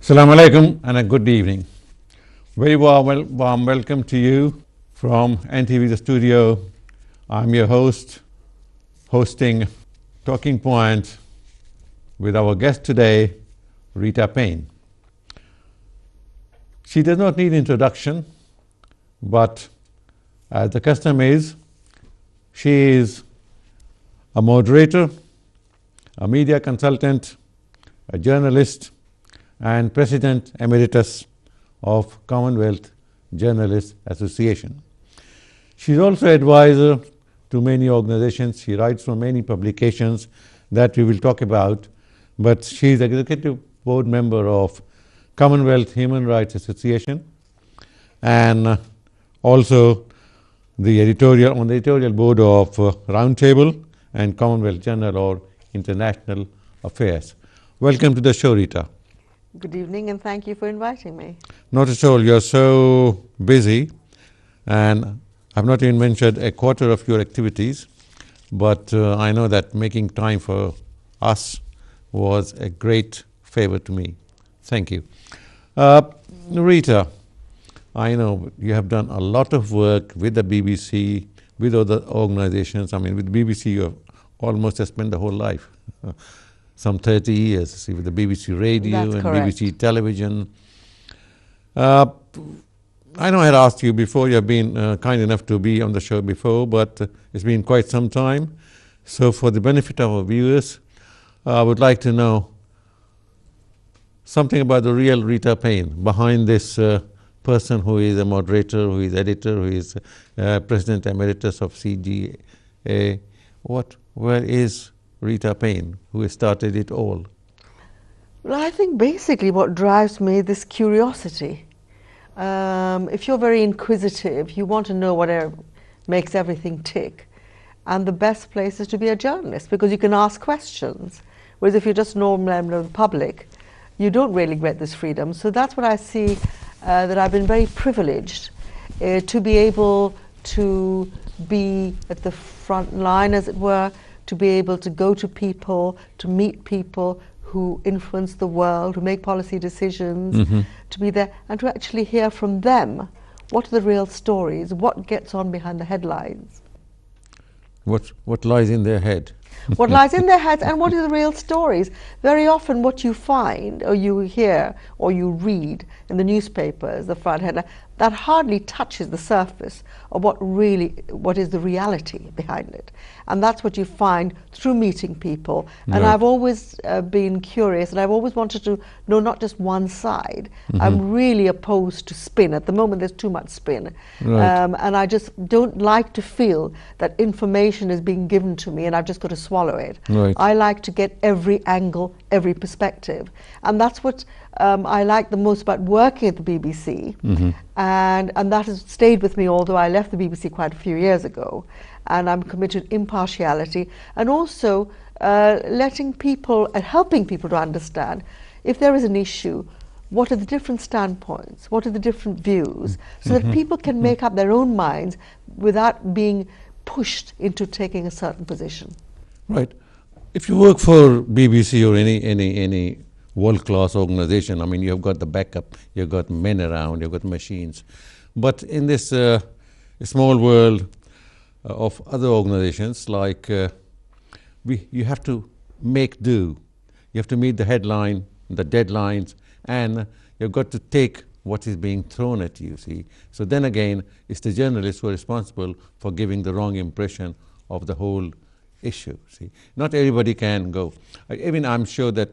Assalamu alaikum and a good evening. Very warm welcome to you from NTV The Studio. I'm your host, hosting Talking Point with our guest today, Rita Payne. She does not need introduction, but as the custom is, she is a moderator, a media consultant, a journalist, and President Emeritus of Commonwealth Journalists Association. She's also advisor to many organizations. She writes for many publications that we will talk about, but she's executive board member of Commonwealth Human Rights Association and also on the editorial board of Roundtable and Commonwealth Journal or International Affairs. Welcome to the show, Rita. Good evening, and thank you for inviting me. Not at all. You're so busy, and I've not even mentioned a quarter of your activities, but I know that making time for us was a great favor to me. Thank you. Rita, I know you have done a lot of work with the BBC, with other organizations. I mean, with the BBC, you have almost spent the whole life. Some 30 years with the BBC Radio and correct. BBC Television. I know I had asked you before, you have been kind enough to be on the show before, but it's been quite some time. So for the benefit of our viewers, I would like to know something about the real Rita Payne, behind this person who is a moderator, who is editor, who is President Emeritus of CGA. Where is Rita Payne, who started it all? Well, I think basically what drives me is this curiosity. If you're very inquisitive, you want to know what makes everything tick. And the best place is to be a journalist, because you can ask questions. Whereas if you're just a normal member of the public, you don't really get this freedom. So that's what I see, that I've been very privileged to be able to be at the front line, as it were, to be able to go to people, to meet people who influence the world, who make policy decisions, to be there and to actually hear from them what are the real stories, what gets on behind the headlines. What lies in their head? What lies in their heads and what are the real stories. Very often what you find or you hear or you read in the newspapers, the front headline, that hardly touches the surface of what is the reality behind it. And that's what you find through meeting people. And I've always been curious, and I've always wanted to know not just one side. I'm really opposed to spin. At the moment there's too much spin. And I just don't like to feel that information is being given to me and I've just got to swallow it. I like to get every angle, every perspective. And that's what I like the most about working at the BBC, and that has stayed with me, although I left the BBC quite a few years ago. And I'm committed to impartiality and also letting people and helping people to understand if there is an issue, what are the different standpoints, what are the different views, so that people can make up their own minds without being pushed into taking a certain position. Right. If you work for BBC or any world-class organization, I mean, you've got the backup, you've got men around, you've got machines. But in this small world of other organizations, like you have to make do. You have to meet the headline, the deadlines, and you've got to take what is being thrown at you, see. So then again, it's the journalists who are responsible for giving the wrong impression of the whole issue. See, not everybody can go. Even I'm sure that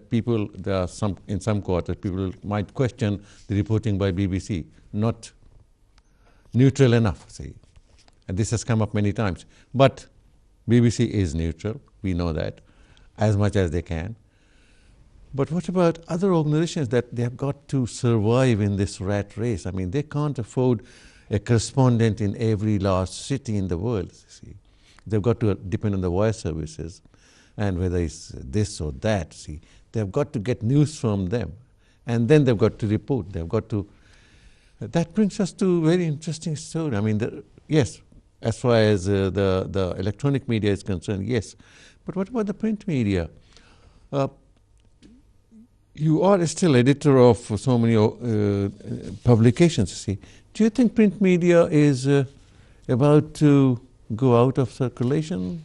in some quarters, people might question the reporting by BBC, not neutral enough. See, and this has come up many times. But BBC is neutral. We know that as much as they can. But what about other organizations that they have got to survive in this rat race? I mean, they can't afford a correspondent in every large city in the world. See. They've got to depend on the wire services, and whether it's this or that, see, they've got to get news from them, and then they've got to report. They've got to. That brings us to a very interesting story. I mean, yes, as far as the electronic media is concerned, yes, but what about the print media? You are still editor of so many publications, you see. Do you think print media is about to go out of circulation?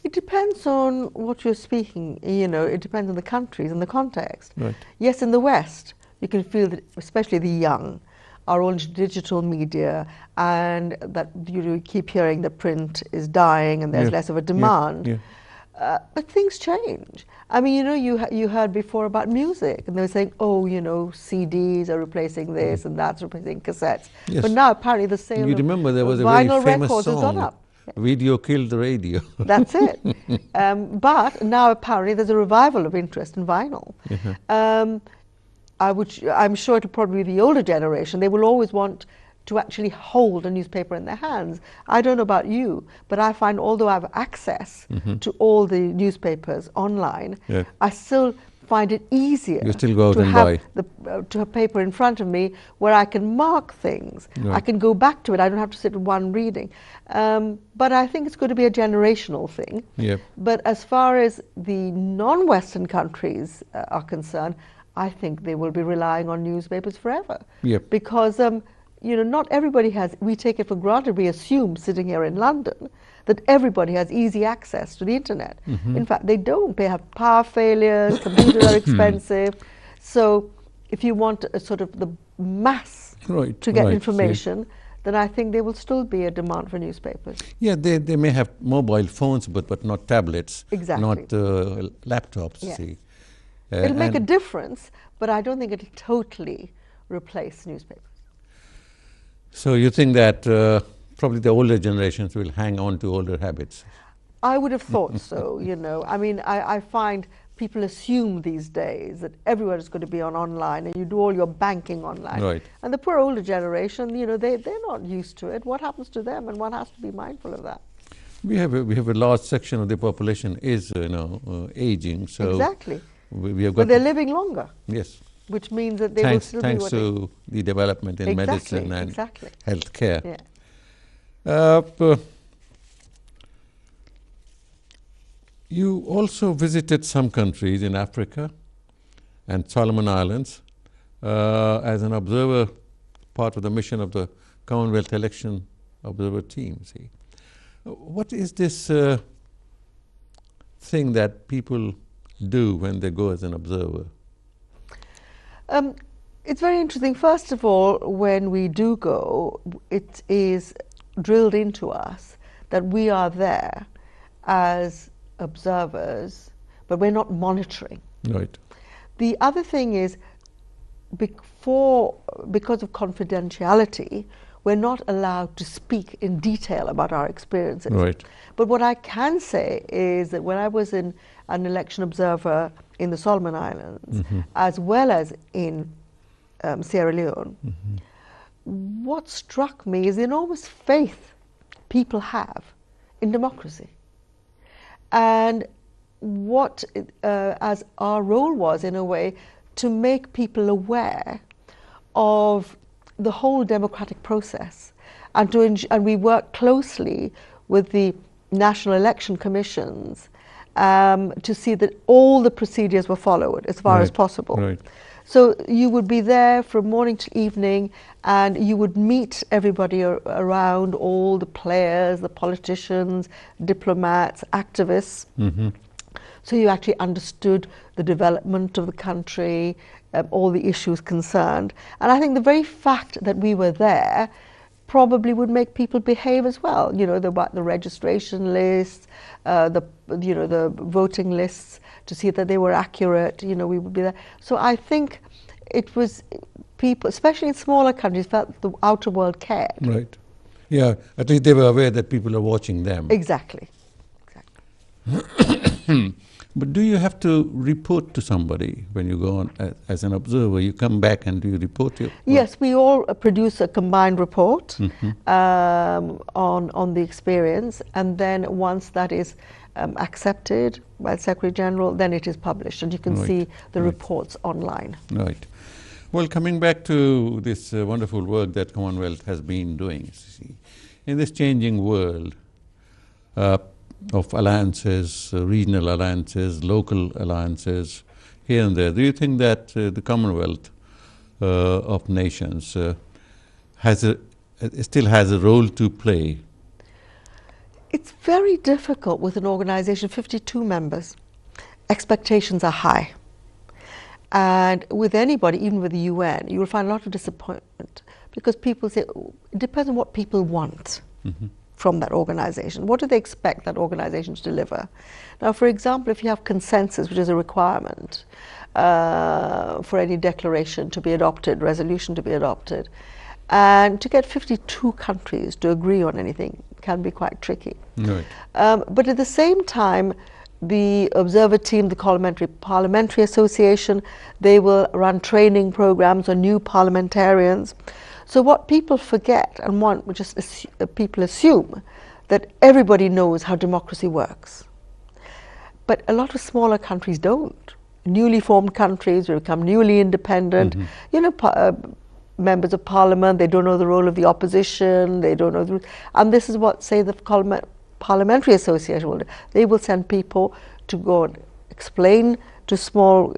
It depends on what you're speaking, you know, it depends on the countries and the context. Right. Yes, in the West, you can feel that, especially the young, are all into digital media, and that you keep hearing that print is dying and there's Yeah. less of a demand. Yeah. But things change. I mean, you know, you heard before about music, and they were saying, oh, you know, CDs are replacing this and that's replacing cassettes. Yes. But now apparently the sale You of remember there was a very vinyl famous records has gone song, up. Video Killed the Radio. That's it. But now apparently there's a revival of interest in vinyl. I'm sure it'll probably be the older generation. They will always want to actually hold a newspaper in their hands. I don't know about you, but I find although I have access to all the newspapers online, Yeah. I still find it easier You still go out to and have buy. to have paper in front of me where I can mark things. Right. I can go back to it. I don't have to sit in one reading. But I think it's going to be a generational thing. Yeah. But as far as the non-Western countries are concerned, I think they will be relying on newspapers forever. Yep. Because you know, not everybody has. We take it for granted. We assume sitting here in London that everybody has easy access to the internet. In fact, they don't. They have power failures. Computers are expensive. So, if you want a sort of the mass Right, to get right, information, then I think there will still be a demand for newspapers. Yeah, they may have mobile phones, but not tablets, Exactly. not laptops. Yes. See, It'll make a and difference, but I don't think it'll totally replace newspapers. so you think that probably the older generations will hang on to older habits? I would have thought so, you know. I mean, I find people assume these days that everyone is going to be online and you do all your banking online. Right. And the poor older generation, you know, they're not used to it. What happens to them? And one has to be mindful of that. We have a large section of the population is aging, so Exactly. we have But got they're living longer, yes. which means that they will Thanks still thanks be what to the development in medicine and exactly. healthcare. Yeah. You also visited some countries in Africa and Solomon Islands as an observer, part of the mission of the Commonwealth election observer team. See, what is this thing that people do when they go as an observer? It's very interesting. First of all, when we do go, it is drilled into us that we are there as observers, but we're not monitoring. Right. The other thing is, because of confidentiality, we're not allowed to speak in detail about our experiences. Right. But what I can say is that when I was an election observer in the Solomon Islands, as well as in Sierra Leone, what struck me is the enormous faith people have in democracy. And what, as our role was in a way, to make people aware of the whole democratic process, and we work closely with the national election commissions to see that all the procedures were followed as far as possible. Right. So you would be there from morning to evening, and you would meet everybody around, all the players, the politicians, diplomats, activists. So you actually understood the development of the country, all the issues concerned. And I think the very fact that we were there probably would make people behave as well. You know, the registration lists, the voting lists, to see that they were accurate. You know, we would be there. So I think it was people, especially in smaller countries, felt the outer world cared. Right. Yeah. At least they were aware that people are watching them. Exactly. But do you have to report to somebody when you go on as an observer? You come back and do you report your work? Yes, we all produce a combined report on the experience, and then once that is accepted by the Secretary General, then it is published, and you can see the reports online. Right. Well, coming back to this wonderful work that Commonwealth has been doing, see, in this changing world of alliances, regional alliances, local alliances, here and there. Do you think that the Commonwealth of Nations still has a role to play? It's very difficult with an organization, 52 members. Expectations are high. And with anybody, even with the UN, you will find a lot of disappointment because people say, it depends on what people want from that organization. What do they expect that organization to deliver? Now, for example, if you have consensus, which is a requirement for any declaration to be adopted, resolution to be adopted, and to get 52 countries to agree on anything can be quite tricky. Right. But at the same time, the observer team, the Parliamentary Association, they will run training programs on new parliamentarians. So what people forget and want, which is people assume, that everybody knows how democracy works. But a lot of smaller countries don't. Newly formed countries become newly independent. You know, members of parliament, they don't know the role of the opposition, they don't know and this is what, say, the Parliamentary Association will do. They will send people to go and explain to small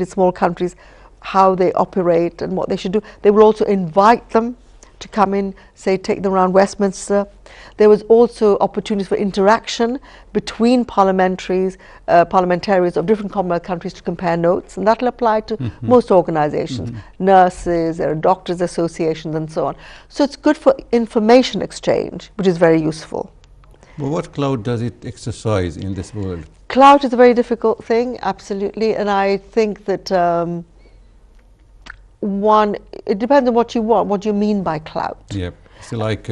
small countries how they operate and what they should do. They will also invite them to come in, say, take them around Westminster. There was also opportunities for interaction between parliamentarians of different Commonwealth countries to compare notes, and that will apply to most organizations, nurses, there are doctors' associations and so on. So it's good for information exchange, which is very useful. Well, what clout does it exercise in this world? Clout is a very difficult thing, absolutely, and I think that it depends on what you want, what you mean by clout. Yep. So like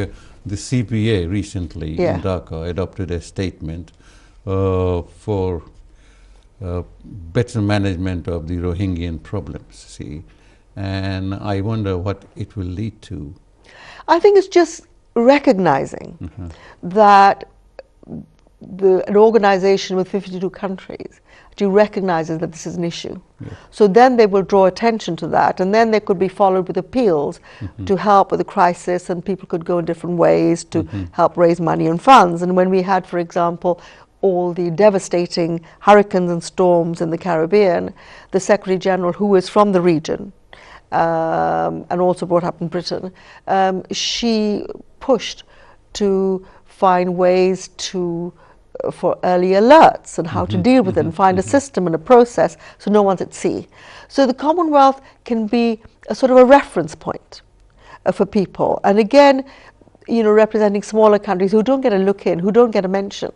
the CPA recently in Dhaka adopted a statement for better management of the Rohingyan problems, see, and I wonder what it will lead to. I think it's just recognizing that an organization with 52 countries actually recognizes that this is an issue. So then they will draw attention to that, and then they could be followed with appeals to help with the crisis, and people could go in different ways to help raise money and funds. And when we had, for example, all the devastating hurricanes and storms in the Caribbean, the Secretary General, who is from the region, and also brought up in Britain, she pushed to find ways for early alerts and how to deal with it and find a system and a process so no one's at sea. So the Commonwealth can be a sort of a reference point for people. And again, you know, representing smaller countries who don't get a look in, who don't get a mention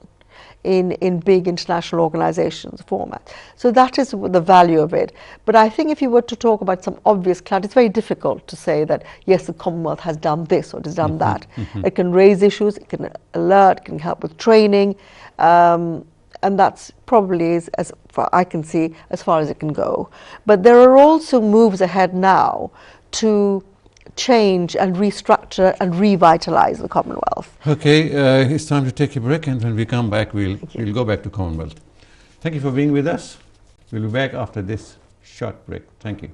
in big international organizations format. So that is the value of it. But I think if you were to talk about some obvious clout, it's very difficult to say that, yes, the Commonwealth has done this or has done that. It can raise issues, it can alert, it can help with training, and that's probably, as far I can see, as far as it can go. But there are also moves ahead now to change and restructure and revitalize the Commonwealth. Okay, it's time to take a break, and when we come back, we'll go back to Commonwealth. Thank you for being with us. We'll be back after this short break. Thank you.